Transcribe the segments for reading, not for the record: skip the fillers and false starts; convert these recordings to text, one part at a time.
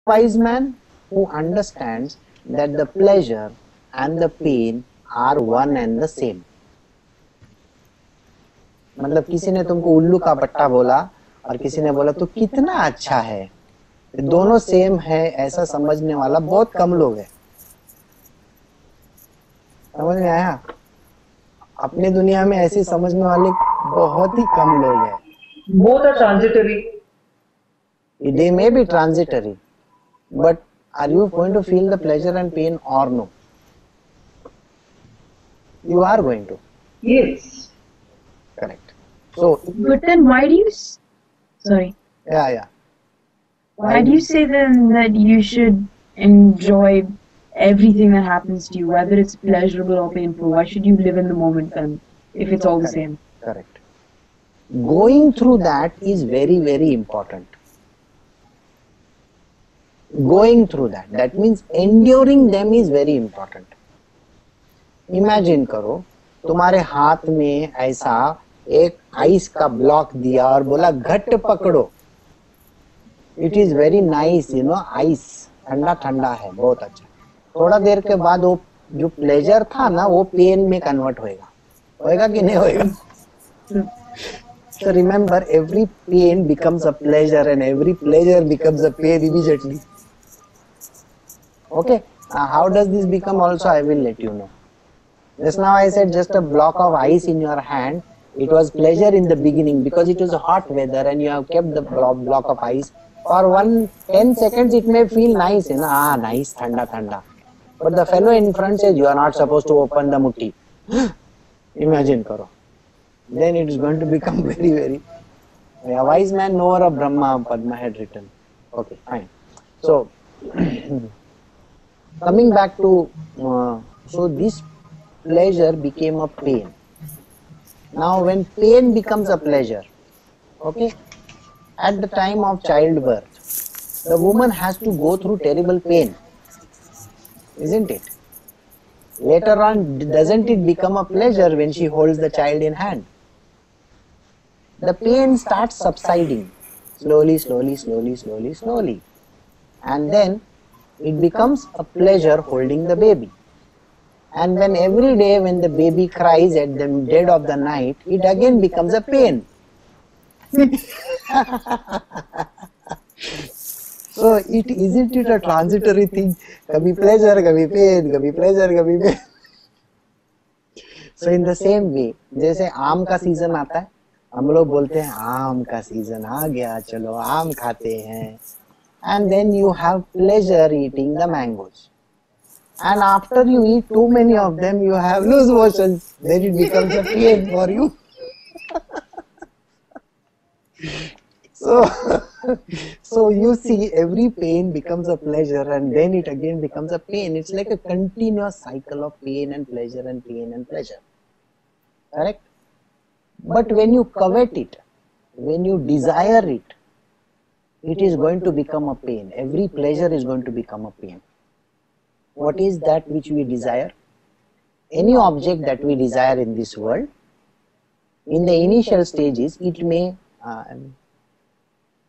wise man who understands that the pleasure and the pain are one and the same. मतलब किसी ने तुमको उल्लू का पट्टा बोला और किसी ने बोला तो कितना अच्छा है, दोनों सेम है ऐसा समझने वाला बहुत कम लोग हैं। समझ में आया? अपनी दुनिया में ऐसी समझने वाले बहुत ही कम लोग हैं। Both are transitory. They may be transitory, but are you going to feel the pleasure and pain or no? You are going to. Yes. Correct. So. But then why do you? Sorry. Yeah. Why do you say then that you should enjoy everything that happens to you, whether it's pleasurable or painful? Why should you live in the moment then, if it's all the same? Correct. Going through that is very, very important. Going through that. That means enduring them is very important. Imagine करो, तुम्हारे हाथ में ऐसा एक ice का block दिया और बोला घट पकड़ो. It is very nice, you know, ice ठंडा ठंडा है, बहुत अच्छा. थोड़ा देर के बाद वो जो प्लेजर था ना वो पेन में कन्वर्ट होएगा कि नहीं होएगा? So remember, every pain becomes a pleasure and every pleasure becomes a pain immediately. Okay, how does this become also? I will let you know. Just now I said just a block of ice in your hand. It was pleasure in the beginning because it was hot weather and you have kept the block of ice. For 10 seconds it may feel nice, you know, nice, thanda thanda. But the fellow in front says you are not supposed to open the mutti. Imagine karo. Then it is going to become very, very. A wise man knower of Brahma, Padma had written. Okay, fine. So, coming back to, so this pleasure became a pain. Now when pain becomes a pleasure, okay, at the time of childbirth, the woman has to go through terrible pain, isn't it? Later on, doesn't it become a pleasure when she holds the child in hand? The pain starts subsiding slowly, slowly, slowly, slowly, slowly. And then it becomes a pleasure holding the baby. And when every day when the baby cries at the dead of the night, it again becomes a pain. So isn't it a transitory thing? Kabhi pleasure, kabhi pain, kabhi pleasure, kabhi pain. So in the same way, जैसे आम का season आता है, हम लोग बोलते हैं आम का सीजन आ गया, चलो आम खाते हैं. And then you have pleasure eating the mangoes. And after you eat too many of them, you have loose motions. Then it becomes a pain for you. So you see, every pain becomes a pleasure and then it again becomes a pain. It's like a continuous cycle of pain and pleasure and pain and pleasure. Correct? But when you covet it, when you desire it, it is going to become a pain. Every pleasure is going to become a pain. What is that which we desire? Any object that we desire in this world, in the initial stages, it may,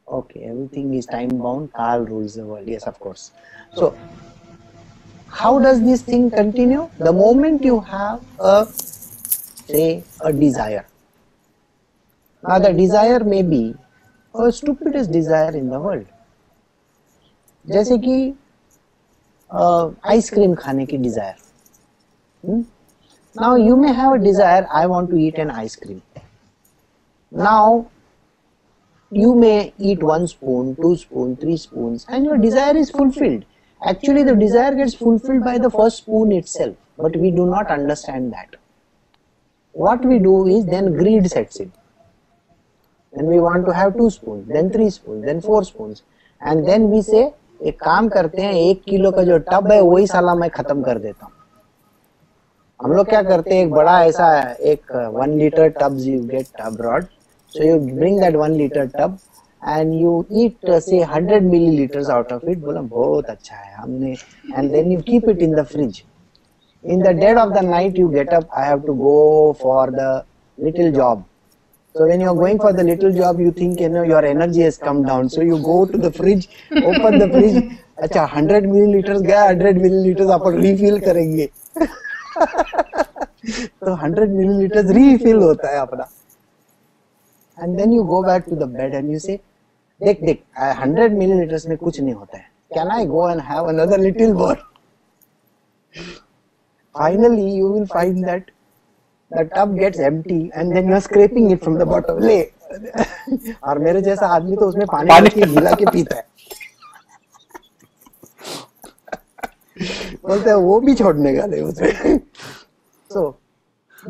okay, everything is time bound, Karl rules the world, yes, of course. So, how does this thing continue? The moment you have say a desire. Now the desire may be a stupidest desire in the world. जैसे कि ice cream खाने की desire. Now you may have a desire, I want to eat an ice cream. Now you may eat 1 spoon, 2 spoons, 3 spoons and your desire is fulfilled. Actually the desire gets fulfilled by the first spoon itself, but we do not understand that. What we do is then greed sets in. Then we want to have 2 spoons, then 3 spoons, then 4 spoons. And then we say, एक काम करते हैं 1 kilo का जो tub है वही साला मैं खत्म कर देता हूँ. हम लोग क्या करते हैं, एक बड़ा ऐसा एक 1 liter tubs you get abroad. So you bring that 1 liter tub and you eat say 100 milliliters out of it. बोला बहुत अच्छा है हमने, and then you keep it in the fridge. In the dead of the night you get up, I have to go for the little job. So when you are going for the little job, you think, you know, your energy has come down. So you go to the fridge, open the fridge अच्छा 100 millilitre गया, 100 millilitre अपन refill करेंगे तो 100 millilitre refill होता है अपना। And then you go back to the bed and you say देख 100 milliliters में कुछ नहीं होता है, can I go and have another little more. Finally you will find that the tub gets empty and then you're scraping it from the bottom ले और मेरे जैसा आदमी तो उसमें पानी भर के गिला के पीता है बोलते हैं वो भी छोड़ने का नहीं उसमें। So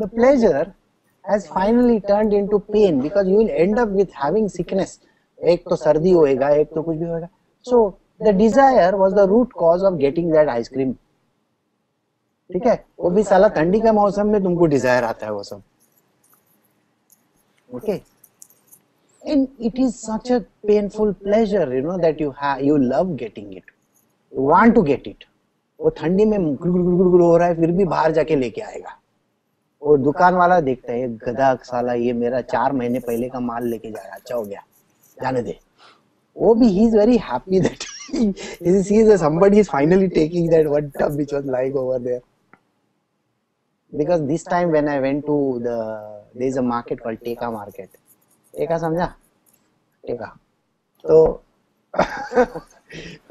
the pleasure has finally turned into pain because you will end up with having sickness. एक तो सर्दी होएगा, एक तो कुछ भी होएगा। So the desire was the root cause of getting that ice cream. ठीक है, वो भी साला ठंडी का मौसम में तुमको डिजायर आता है वो सब। Okay, and it is such a painful pleasure you know that you love getting it, you want to get it. वो ठंडी में गुड़ हो रहा है फिर भी बाहर जाके लेके आएगा। वो दुकान वाला देखता है गधा साला ये मेरा 4 महीने पहले का माल लेके जा रहा है, अच्छा हो गया जाने दे। वो भी he is very happy that he sees that somebody is finally taking that one tub which was lying over there. Because this time when I went to there is a market called Teka market. Teka समझा? Teka.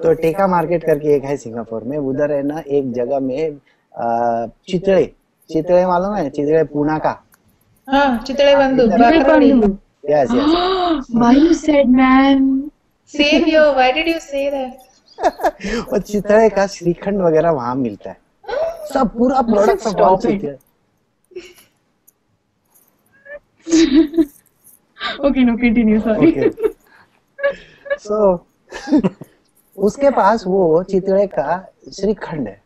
तो टेका market करके एक है Singapore में, उधर है ना एक जगह में चितड़े मालूम है? चितड़े पूना का। हाँ, चितड़े बंधु। Yes, yes. Why you said man? Same here. Why did you say that? और चितड़े का श्रीखंड वगैरह वहाँ मिलता है, सब पूरा product Stop it. Okay, no, continue. Sorry. Okay. So उसके पास वो चितड़े का श्रीखंड है।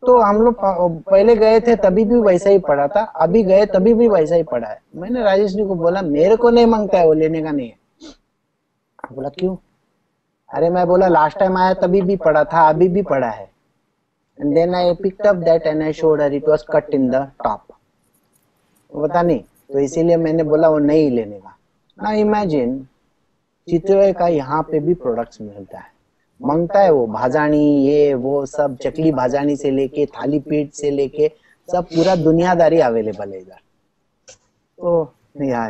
तो हम लोग पहले गए थे तभी भी वैसा ही पड़ा था, अभी गए तभी भी वैसा ही पड़ा है। मैंने राजेश जी को बोला मेरे को नहीं मांगता है, वो लेने का नहीं है। बोला क्यों? अरे मैं बोला लास्ट टाइम आया तभी भी पड़ा था, अभी भी पड़ा है। And then I picked up that and I showed her it was cut in the top. पता नहीं, तो इसीलिए मैंने बोला वो नहीं लेने का। Now imagine चितड़े का यहाँ पे भी प्रोडक्ट्स मिलता है, मांगता है वो भाजानी ये वो सब, चकली भाजानी से लेके थाली पीठ से लेके सब पूरा दुनियादारी अवेलेबल है इधर। तो या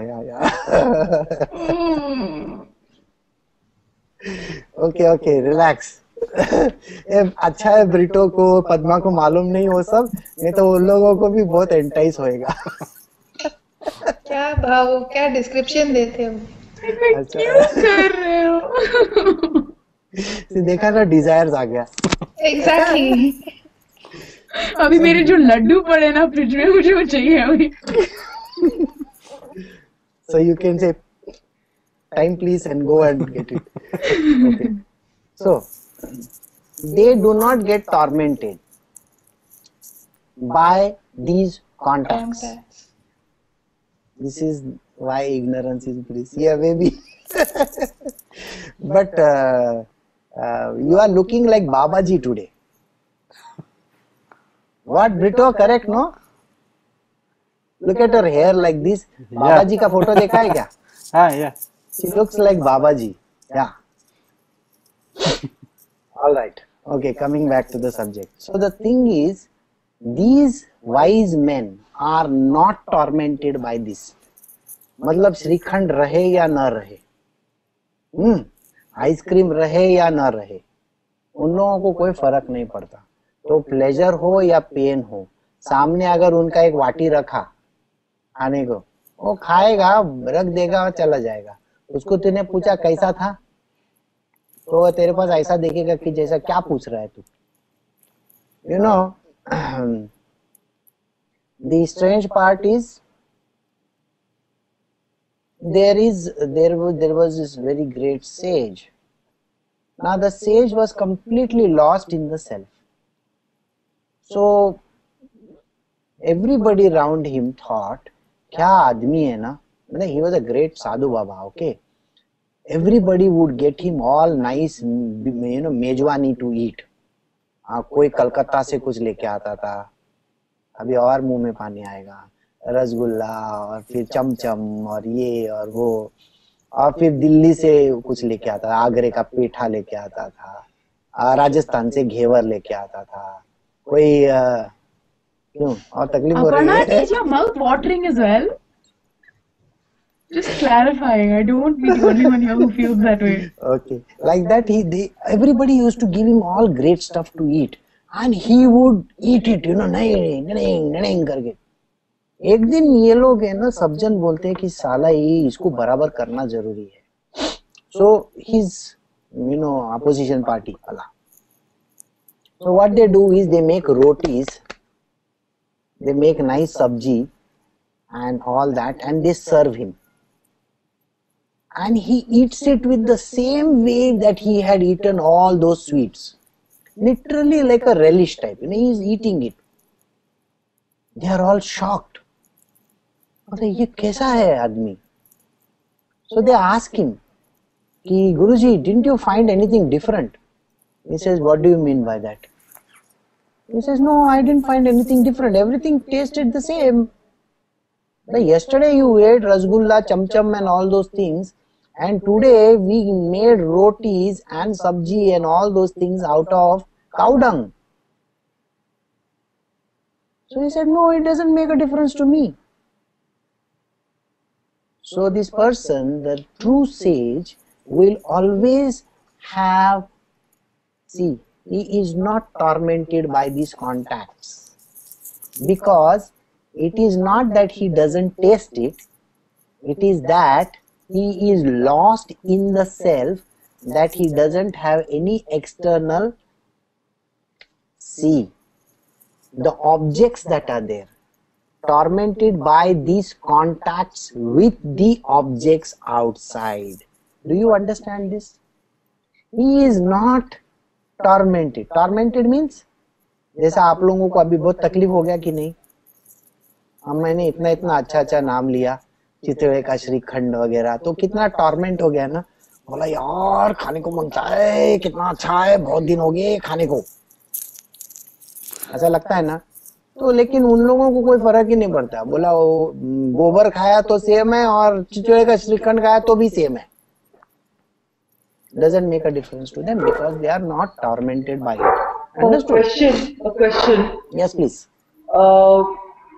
ओके रिलैक्स। अच्छा है ब्रिटो को पद्मा को मालूम नहीं वो सब, नहीं तो उन लोगों को भी बहुत एंटाइज होएगा। क्या भाव, क्या डिस्क्रिप्शन देते हो? अच्छा। क्यों कर रहे हो? देखा ना डिजायर्स आ गया। Exactly. अभी मेरे जो लड्डू पड़े ना फ्रिज में मुझे वो चाहिए अभी। So you can say time please and go and get it. Okay. So they do not get tormented by these contacts. This is why ignorance is bliss. Yeah, maybe. But you are looking like Babaji today. What, Brito? Correct, no? Look at her hair like this. Babaji का photo देखा है क्या? हाँ, yeah. She looks like Babaji. Yeah. All right. Okay, coming back to the subject. So the thing is, these wise men are not tormented by this. मतलब श्रीखंड रहे या न रहे, आइसक्रीम रहे या न रहे, उन लोगों को कोई फर्क नहीं पड़ता। तो प्लेजर हो या पेन हो, सामने अगर उनका एक वाटी रखा खाने को, वो खाएगा, रख देगा और चला जाएगा। उसको तूने पूछा कैसा था, तो वो तेरे पास ऐसा देखेगा कि जैसा क्या पूछ रहा है तू। You know, the strange part is there was this very great sage. Now the sage was completely lost in the self. So everybody around him thought, क्या आदमी है ना, मतलब he was a great sadhu baba, okay. Everybody would get him all nice, you know, मेजवानी to eat. कोई कलकत्ता से कुछ लेके आता था, अभी और मुंह में पानी आएगा, रसगुल्ला और फिर चमचम और ये और वो, और फिर दिल्ली से कुछ लेके आता था, आगरे का पेठा लेके आता था, राजस्थान से घेवर लेके आता था, कोई क्यों और तकलीफ हो रही Aparna, है? is your mouth watering as well? Just clarifying. I don't want to be the only one here who feels that way. Okay, like that everybody used to give him all great stuff to eat and he would eat it, नहीं करके. एक दिन ये लोग है ना सब जन बोलते हैं कि साला ये इसको बराबर करना जरूरी है. So his opposition party वाला. So what they do is they make rotis, they make nice sabji and all that and they serve him. And he eats it with the same way that he had eaten all those sweets. Literally like a relish type. He is eating it. They are all shocked. ये कैसा है आदमी? So they ask him, कि Guruji, didn't you find anything different? He says, what do you mean by that? He says, no, I didn't find anything different. Everything tasted the same. Like yesterday you ate rasgulla, cham and all those things. And today we made rotis and sabji and all those things out of cow dung. So he said, no, it doesn't make a difference to me. So this person, the true sage, will always have, see, he is not tormented by these contacts. Because it is not that he doesn't taste it, it is that he is lost in the self, that he doesn't have any external see. The objects that are there, tormented by these contacts with the objects outside. Do you understand this? He is not tormented. Tormented means, जैसा आप लोगों को अभी बहुत तकलीफ हो गया कि नहीं? मैंने इतना इतना अच्छा अच्छा नाम लिया, चितड़े का श्रीखंड वगैरह, तो कितना टॉर्मेंट हो गया ना. बोला यार खाने को मनता है, कितना अच्छा है, बहुत दिन हो गए खाने को, ऐसा लगता है ना. तो लेकिन उन लोगों को कोई फर्क ही नहीं पड़ता. बोला वो गोबर खाया तो सेम है और चितड़े का श्रीखंड खाया तो भी सेम है. Doesn't make a difference to them because they are not tormented by it. Understood? A question. Yes, please.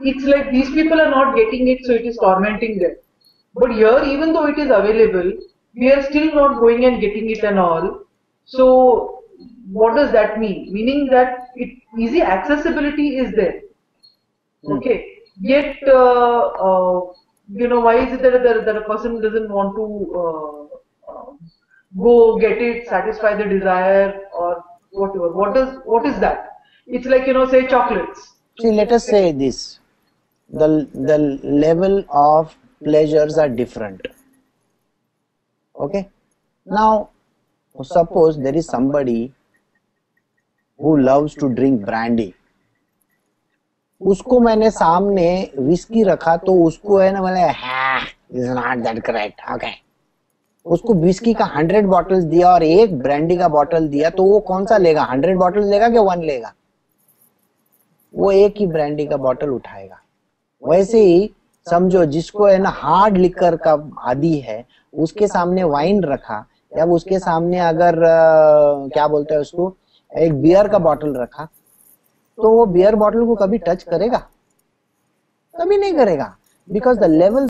It's like these people are not getting it, so it is tormenting them. But here, even though it is available, we are still not going and getting it and all. So, what does that mean? Meaning that easy accessibility is there. Okay. Yet, why is it that a person doesn't want to go get it, satisfy the desire or whatever? What is that? It's like, say chocolates. See, let us say this. The level of pleasures are different. Okay. Now, suppose there is somebody who loves to drink brandy. उसको मैंने सामने whisky रखा तो उसको है ना, बोले is not that correct. Okay. उसको विस्की का 100 बॉटल्स दिया और एक ब्रांडी का बॉटल दिया, तो वो कौन सा लेगा? 100 बॉटल लेगा कि 1 लेगा? वो एक ही ब्रांडी का बॉटल उठाएगा. वैसे ही समझो जिसको है ना हार्ड लिकर का आदी है, उसके सामने वाइन रखा या उसके सामने अगर क्या बोलते हैं उसको, एक बियर का बॉटल रखा, तो वो बियर बॉटल को कभी टच करेगा? कभी नहीं करेगा. Because the level